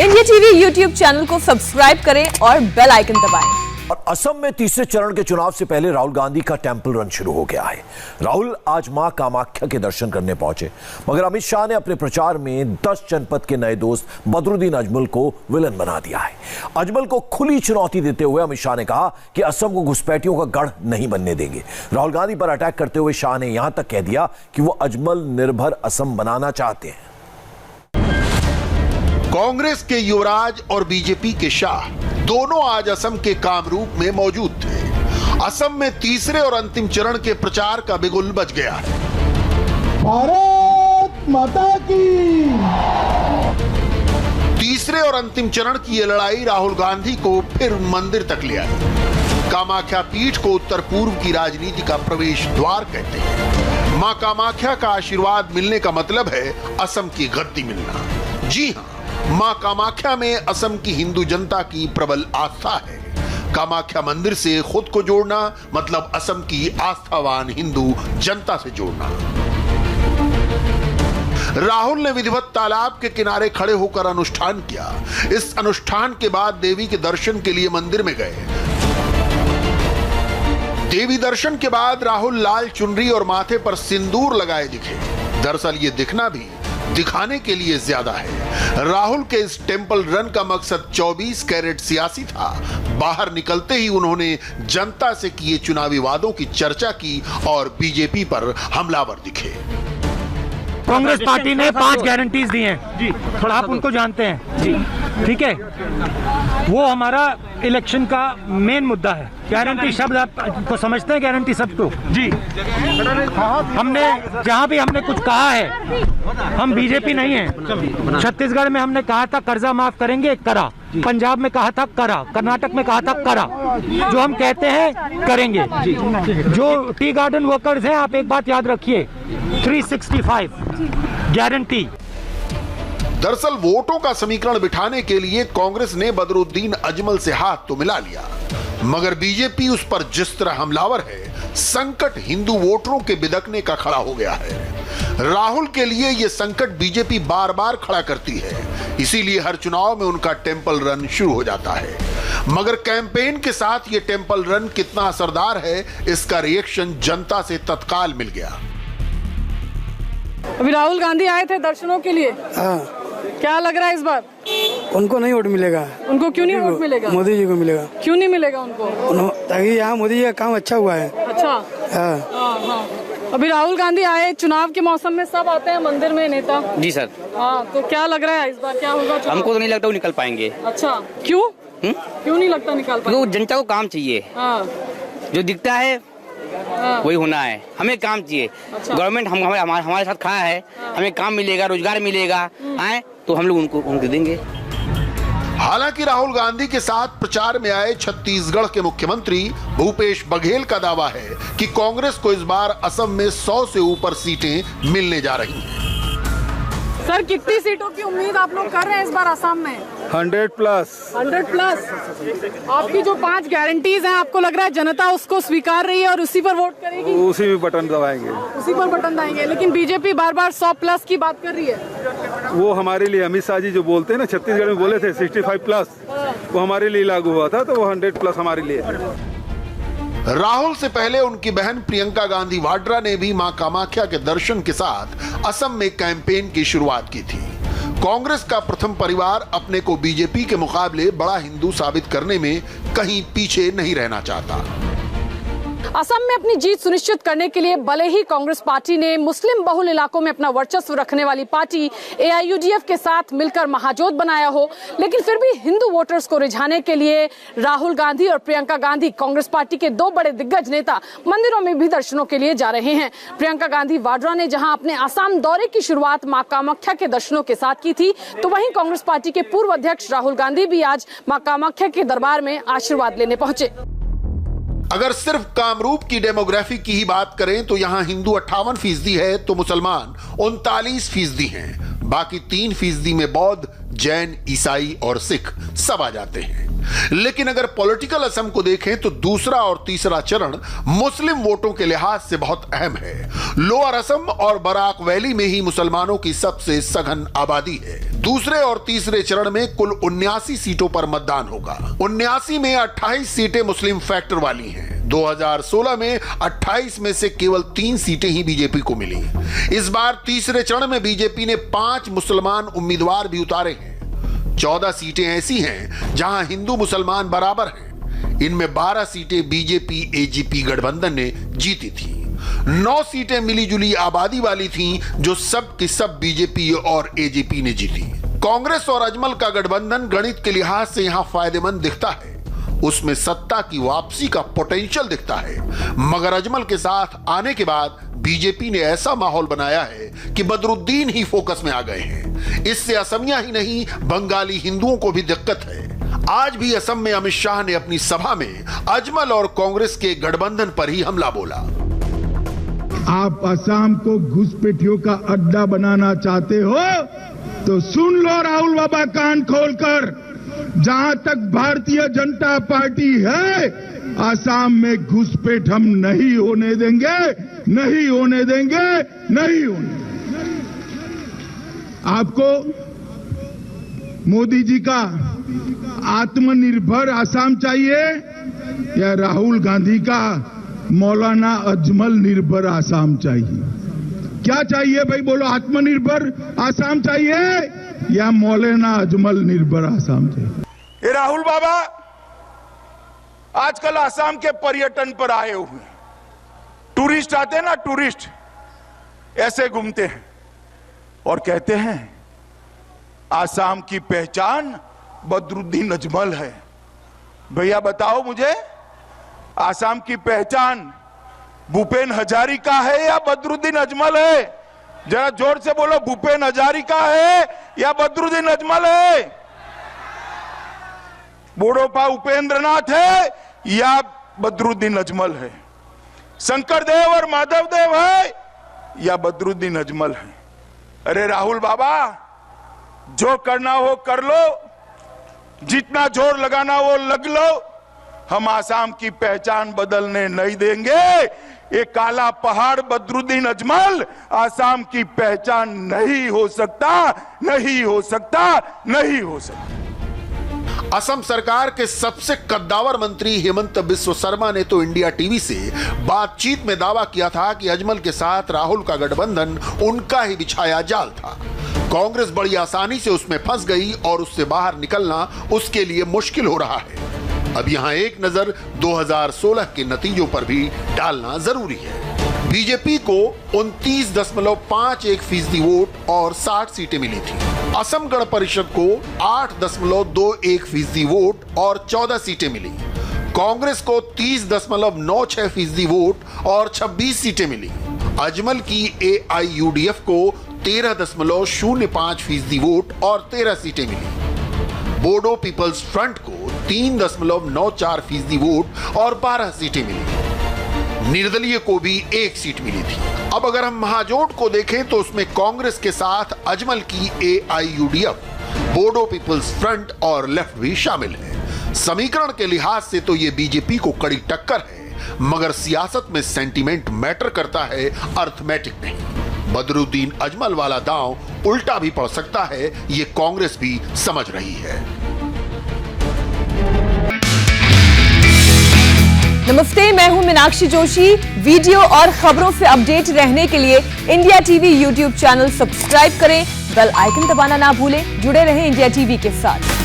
India TV YouTube channel को subscribe करें और बेल आइकन दबाएं। और असम में तीसरे चरण के चुनाव से पहले राहुल गांधी का टेंपल रन शुरू हो गया है। राहुल आज मां कामाख्या के दर्शन करने पहुंचे, मगर अमित शाह ने अपने प्रचार में 10 जनपद के नए दोस्त बदरुद्दीन अजमल को विलन बना दिया है। अजमल को खुली चुनौती देते हुए अमित शाह ने कहा कि असम को घुसपैठियों का गढ़ नहीं बनने देंगे। राहुल गांधी पर अटैक करते हुए शाह ने यहां तक कह दिया कि वो अजमल निर्भर असम बनाना चाहते हैं। कांग्रेस के युवराज और बीजेपी के शाह दोनों आज असम के कामरूप में मौजूद थे। असम में तीसरे और अंतिम चरण के प्रचार का बिगुल बज गया है। भारत माता की। तीसरे और अंतिम चरण की यह लड़ाई राहुल गांधी को फिर मंदिर तक ले आई। कामाख्या पीठ को उत्तर पूर्व की राजनीति का प्रवेश द्वार कहते हैं। मां कामाख्या का आशीर्वाद मिलने का मतलब है असम की गद्दी मिलना। जी हां, मां कामाख्या में असम की हिंदू जनता की प्रबल आस्था है। कामाख्या मंदिर से खुद को जोड़ना मतलब असम की आस्थावान हिंदू जनता से जोड़ना। राहुल ने विधिवत तालाब के किनारे खड़े होकर अनुष्ठान किया। इस अनुष्ठान के बाद देवी के दर्शन के लिए मंदिर में गए। देवी दर्शन के बाद राहुल लाल चुनरी और माथे पर सिंदूर लगाए दिखे। दरअसल ये दिखना भी दिखाने के लिए ज्यादा है। राहुल के इस टेंपल रन का मकसद 24 कैरेट सियासी था। बाहर निकलते ही उन्होंने जनता से किए चुनावी वादों की चर्चा की और बीजेपी पर हमलावर दिखे। कांग्रेस पार्टी ने 5 गारंटीज दी हैं जी, थोड़ा आप उनको जानते हैं जी, ठीक है। वो हमारा इलेक्शन का मेन मुद्दा है। गारंटी शब्द आपको समझते हैं? गारंटी शब्द को जी, हमने जहाँ भी हमने कुछ कहा है, हम बीजेपी नहीं है। छत्तीसगढ़ में हमने कहा था कर्जा माफ करेंगे, करा। पंजाब में कहा था, करा। कर्नाटक में कहा था, करा। जो हम कहते हैं करेंगे। जो टी गार्डन वर्कर्स हैं, आप एक बात याद रखिए, 365 गारंटी। दरअसल वोटों का समीकरण बिठाने के लिए कांग्रेस ने बदरुद्दीन अजमल से हाथ तो मिला लिया, मगर बीजेपी उस पर जिस तरह हमलावर है, संकट हिंदू वोटरों के बिदकने का खड़ा हो गया है। राहुल के लिए यह संकट बीजेपी बार बार खड़ा करती है, इसीलिए हर चुनाव में उनका टेंपल रन शुरू हो जाता है। मगर कैंपेन के साथ यह टेंपल रन कितना असरदार है, इसका रिएक्शन जनता से तत्काल मिल गया। अभी राहुल गांधी आए थे दर्शनों के लिए। हाँ। क्या लग रहा है इस बार? उनको नहीं वोट मिलेगा। उनको क्यों नहीं वोट मिलेगा? मोदी जी को मिलेगा। क्यों नहीं मिलेगा उनको? ताकि यहाँ मोदी जी का काम अच्छा हुआ है। अच्छा। हाँ। अभी राहुल गांधी आए, चुनाव के मौसम में सब आते हैं मंदिर में नेता। जी सर। हाँ, तो क्या लग रहा है इस बार क्या होगा? हमको तो नहीं लगता वो निकल पाएंगे। अच्छा, क्यों? क्यों नहीं लगता निकाल पाएंगे? क्योंकि जनता को काम चाहिए। हाँ। जो दिखता है वही होना है। हमें काम चाहिए। अच्छा। गवर्नमेंट हमारे साथ खड़ा है। हमें काम मिलेगा, रोजगार मिलेगा, आए तो हम लोग उनको देंगे। हालांकि राहुल गांधी के साथ प्रचार में आए छत्तीसगढ़ के मुख्यमंत्री भूपेश बघेल का दावा है कि कांग्रेस को इस बार असम में 100 से ऊपर सीटें मिलने जा रही हैं। सर, कितनी सीटों की उम्मीद आप लोग कर रहे हैं इस बार असम में? 100 प्लस। 100 प्लस। आपकी जो 5 गारंटीज हैं, आपको लग रहा है जनता उसको स्वीकार रही है और उसी पर वोट करेगी? उसी में बटन दबाएंगे। उसी पर बटन दबाएंगे। लेकिन बीजेपी बार बार 100 प्लस की बात कर रही है। वो हमारे लिए अमित शाह जी जो बोलते हैं ना, छत्तीसगढ़ में बोले थे 65 प्लस, वो हमारे लिए लागू हुआ था, तो वो 100 प्लस हमारे लिए। राहुल से पहले उनकी बहन प्रियंका गांधी वाड्रा ने भी मां कामाख्या के दर्शन के साथ असम में कैंपेन की शुरुआत की थी। कांग्रेस का प्रथम परिवार अपने को बीजेपी के मुकाबले बड़ा हिंदू साबित करने में कहीं पीछे नहीं रहना चाहता। असम में अपनी जीत सुनिश्चित करने के लिए भले ही कांग्रेस पार्टी ने मुस्लिम बहुल इलाकों में अपना वर्चस्व रखने वाली पार्टी AIUDF के साथ मिलकर महाजोत बनाया हो, लेकिन फिर भी हिंदू वोटर्स को रिझाने के लिए राहुल गांधी और प्रियंका गांधी, कांग्रेस पार्टी के 2 बड़े दिग्गज नेता, मंदिरों में भी दर्शनों के लिए जा रहे हैं। प्रियंका गांधी वाड्रा ने जहां अपने आसाम दौरे की शुरुआत मां कामाख्या के दर्शनों के साथ की थी, तो वहीं कांग्रेस पार्टी के पूर्व अध्यक्ष राहुल गांधी भी आज मां कामाख्या के दरबार में आशीर्वाद लेने पहुंचे। अगर सिर्फ कामरूप की डेमोग्राफी की ही बात करें तो यहाँ हिंदू 58% है तो मुसलमान 39% हैं। बाकी 3% में बौद्ध, जैन, ईसाई और सिख सब आ जाते हैं। लेकिन अगर पॉलिटिकल असम को देखें तो दूसरा और तीसरा चरण मुस्लिम वोटों के लिहाज से बहुत अहम है। लोअर असम और बराक वैली में ही मुसलमानों की सबसे सघन आबादी है। दूसरे और तीसरे चरण में कुल 79 सीटों पर मतदान होगा। 79 में 28 सीटें मुस्लिम फैक्टर वाली हैं। 2016 में 28 में से केवल 3 सीटें ही बीजेपी को मिली। इस बार तीसरे चरण में बीजेपी ने 5 मुसलमान उम्मीदवार भी उतारे हैं। 14 सीटें ऐसी हैं जहां हिंदू मुसलमान बराबर हैं। इनमें 12 सीटें बीजेपी एजीपी गठबंधन ने जीती थी। 9 सीटें मिलीजुली आबादी वाली थीं, जो सब की सब बीजेपी और एजेपी ने जीती। कांग्रेस और अजमल का गठबंधन गणित के लिहाज से यहां फायदेमंद दिखता है। उसमें सत्ता की वापसी का पोटेंशियल दिखता है, मगर अजमल के साथ आने के बाद बीजेपी ने ऐसा माहौल बनाया है कि बदरुद्दीन ही फोकस में आ गए हैं। इससे असमिया ही नहीं, बंगाली हिंदुओं को भी दिक्कत है। आज भी असम में अमित शाह ने अपनी सभा में अजमल और कांग्रेस के गठबंधन पर ही हमला बोला। आप असम को घुसपैठियों का अड्डा बनाना चाहते हो तो सुन लो राहुल बाबा, कान खोलकर, जहां तक भारतीय जनता पार्टी है, असम में घुसपैठ हम नहीं होने देंगे, नहीं होने देंगे, नहीं होने देंगे। आपको मोदी जी का आत्मनिर्भर असम चाहिए या राहुल गांधी का मौलाना अजमल निर्भर आसाम चाहिए? क्या चाहिए भाई, बोलो। आत्मनिर्भर आसाम चाहिए या मौलाना अजमल निर्भर आसाम चाहिए? ये राहुल बाबा आजकल आसाम के पर्यटन पर आए हुए टूरिस्ट आते हैं ना, टूरिस्ट ऐसे घूमते हैं और कहते हैं आसाम की पहचान बदरुद्दीन अजमल है। भैया बताओ मुझे, आसाम की पहचान भूपेन हजारिका है या बदरुद्दीन अजमल है? जरा जोर से बोलो, भूपेन हजारिका है या बदरुद्दीन अजमल है? बोडोपा उपेंद्रनाथ है या बदरुद्दीन अजमल है? शंकरदेव और माधवदेव है या बदरुद्दीन अजमल है? अरे राहुल बाबा, जो करना हो कर लो, जितना जोर लगाना वो लग लो, हम आसाम की पहचान बदलने नहीं देंगे। ये काला पहाड़ बदरुद्दीन अजमल आसाम की पहचान नहीं हो सकता, नहीं हो सकता, नहीं हो सकता। असम सरकार के सबसे कद्दावर मंत्री हेमंत बिस्व शर्मा ने तो इंडिया टीवी से बातचीत में दावा किया था कि अजमल के साथ राहुल का गठबंधन उनका ही बिछाया जाल था। कांग्रेस बड़ी आसानी से उसमें फंस गई और उससे बाहर निकलना उसके लिए मुश्किल हो रहा है। अब यहां एक नजर 2016 के नतीजों पर भी डालना जरूरी है। बीजेपी को 29.51% वोट और 60 सीटें मिली थी। असम गण परिषद को 8.21% वोट और 14 सीटें मिली। कांग्रेस को 30.96% वोट और 26 सीटें मिली। अजमल की AIUDF को 13.05% वोट और 13 सीटें मिली। बोडो पीपल्स फ्रंट को 3.94% वोट और 12 सीटें मिली। निर्दलीय को भी 1 सीट मिली थी। अब अगर हम महाजोट को देखें तो उसमें कांग्रेस के साथ अजमल की AIUDF, बोडो पीपल्स फ्रंट और लेफ्ट भी शामिल है। समीकरण के लिहाज से तो ये बीजेपी को कड़ी टक्कर है, मगर सियासत में सेंटीमेंट मैटर करता है, अर्थमेटिक नहीं। बदरुद्दीन अजमल वाला दांव उल्टा भी पड़ सकता है, ये कांग्रेस भी समझ रही है। नमस्ते, मैं हूं मीनाक्षी जोशी। वीडियो और खबरों से अपडेट रहने के लिए India TV YouTube channel subscribe करें, बेल आइकन दबाना ना भूलें। जुड़े रहें इंडिया टीवी के साथ।